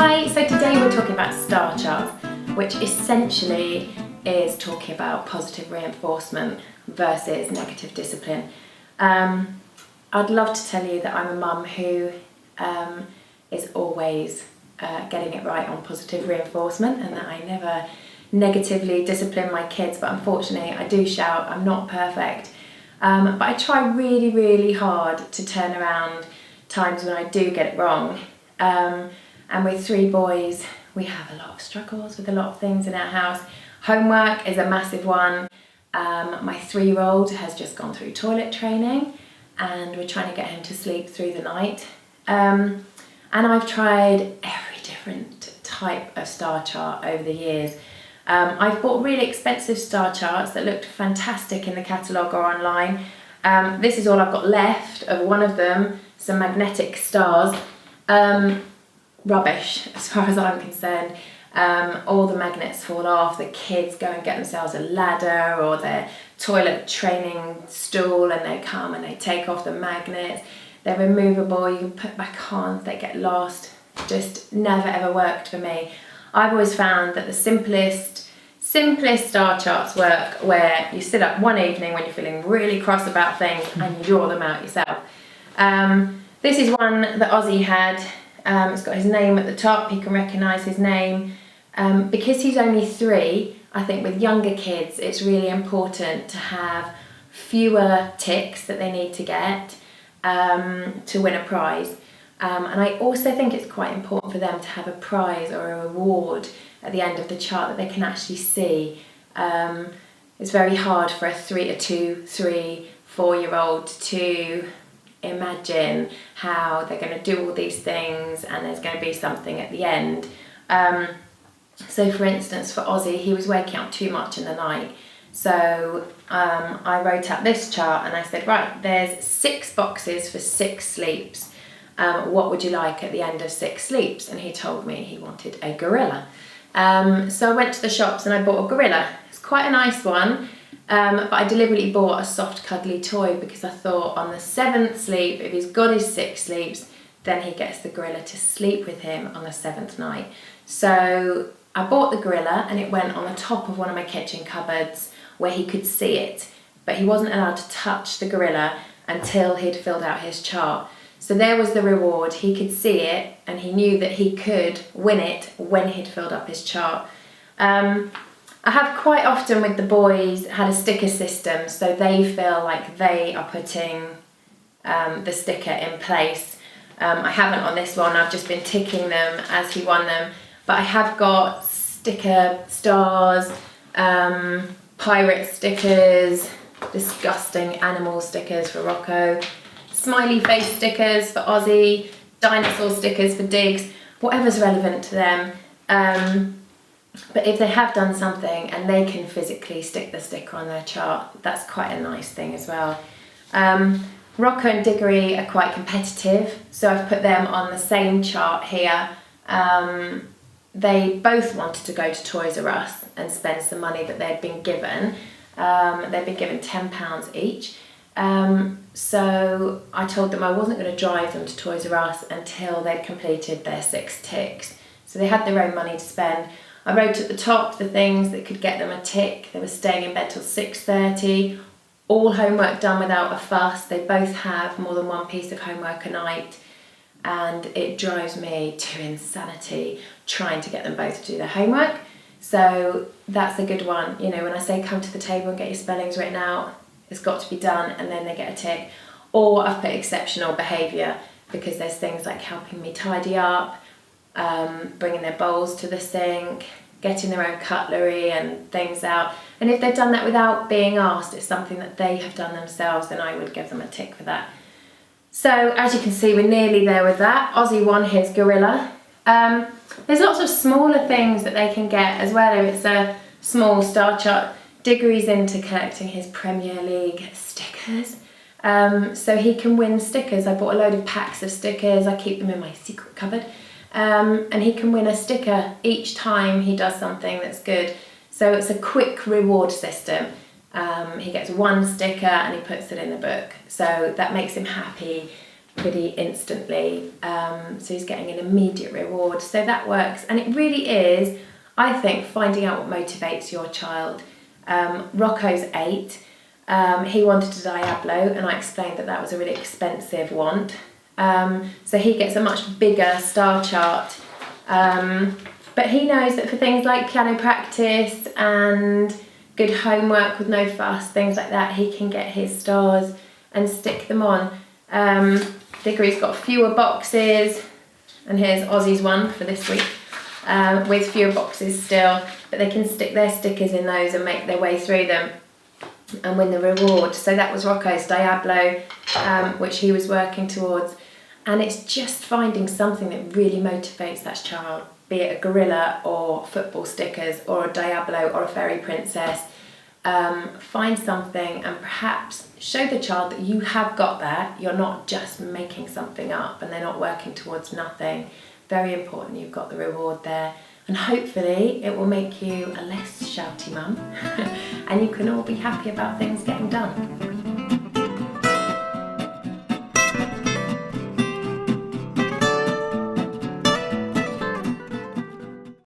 Hi, so today we're talking about star charts, which essentially is talking about positive reinforcement versus negative discipline. I'd love to tell you that I'm a mum who is always getting it right on positive reinforcement and that I never negatively discipline my kids, but unfortunately I do shout. I'm not perfect, but I try really, really hard to turn around times when I do get it wrong. And with 3 boys, we have a lot of struggles with a lot of things in our house. Homework is a massive one. My 3-year-old has just gone through toilet training and we're trying to get him to sleep through the night. And I've tried every different type of star chart over the years. I've bought really expensive star charts that looked fantastic in the catalogue or online. This is all I've got left of one of them, some magnetic stars. Rubbish as far as I'm concerned. All the magnets fall off, the kids go and get themselves a ladder or their toilet training stool and they come and they take off the magnets. They're removable, you can put back on, they get lost. Just never ever worked for me. I've always found that the simplest star charts work where you sit up one evening when you're feeling really cross about things and you draw them out yourself. This is one that Ozzy had. It's got his name at the top, he can recognise his name. Because he's only 3, I think with younger kids it's really important to have fewer ticks that they need to get to win a prize. And I also think it's quite important for them to have a prize or a reward at the end of the chart that they can actually see. It's very hard for a 2, 3, 4-year-old to imagine how they're going to do all these things and there's going to be something at the end. So for instance, for Ozzy, he was waking up too much in the night. So I wrote up this chart and I said, right, there's 6 boxes for 6 sleeps. What would you like at the end of 6 sleeps? And he told me he wanted a gorilla. So I went to the shops and I bought a gorilla. It's quite a nice one. But I deliberately bought a soft cuddly toy because I thought on the 7th sleep, if he's got his 6 sleeps, then he gets the gorilla to sleep with him on the 7th night. So I bought the gorilla and it went on the top of one of my kitchen cupboards where he could see it, but he wasn't allowed to touch the gorilla until he'd filled out his chart. So there was the reward. He could see it and he knew that he could win it when he'd filled up his chart. I have quite often with the boys had a sticker system so they feel like they are putting the sticker in place. I haven't on this one, I've just been ticking them as he won them, but I have got sticker stars, pirate stickers, disgusting animal stickers for Rocco, smiley face stickers for Ozzy, dinosaur stickers for Diggs, whatever's relevant to them. But if they have done something and they can physically stick the sticker on their chart, that's quite a nice thing as well. Rocco and Diggory are quite competitive, so I've put them on the same chart here. They both wanted to go to Toys R Us and spend some money that they'd been given. They'd been given £10 each. So I told them I wasn't going to drive them to Toys R Us until they'd completed their 6 ticks. So they had their own money to spend. I wrote at the top the things that could get them a tick. They were staying in bed till 6:30, all homework done without a fuss. They both have more than one piece of homework a night and it drives me to insanity trying to get them both to do their homework. So that's a good one. You know, when I say come to the table and get your spellings written out, it's got to be done and then they get a tick. Or I've put exceptional behaviour because there's things like helping me tidy up, bringing their bowls to the sink, getting their own cutlery and things out. And if they've done that without being asked, it's something that they have done themselves, then I would give them a tick for that. So as you can see, we're nearly there with that. Ozzy won his gorilla. There's lots of smaller things that they can get as well if it's a small star chart. Diggory's into collecting his Premier League stickers. So he can win stickers. I bought a load of packs of stickers. I keep them in my secret cupboard. And he can win a sticker each time he does something that's good. So it's a quick reward system. He gets 1 sticker and he puts it in the book. So that makes him happy pretty instantly. So he's getting an immediate reward. So that works. And it really is, I think, finding out what motivates your child. Rocco's 8. He wanted a Diablo, and I explained that was a really expensive want. So he gets a much bigger star chart. But he knows that for things like piano practice and good homework with no fuss, things like that, he can get his stars and stick them on. Diggory's got fewer boxes, and here's Ozzy's one for this week, with fewer boxes still, but they can stick their stickers in those and make their way through them and win the reward. So that was Rocco's Diablo, which he was working towards. And it's just finding something that really motivates that child, be it a gorilla or football stickers or a Diablo or a fairy princess. Find something and perhaps show the child that you have got that. You're not just making something up and they're not working towards nothing. Very important, you've got the reward there. And hopefully it will make you a less shouty mum and you can all be happy about things getting done.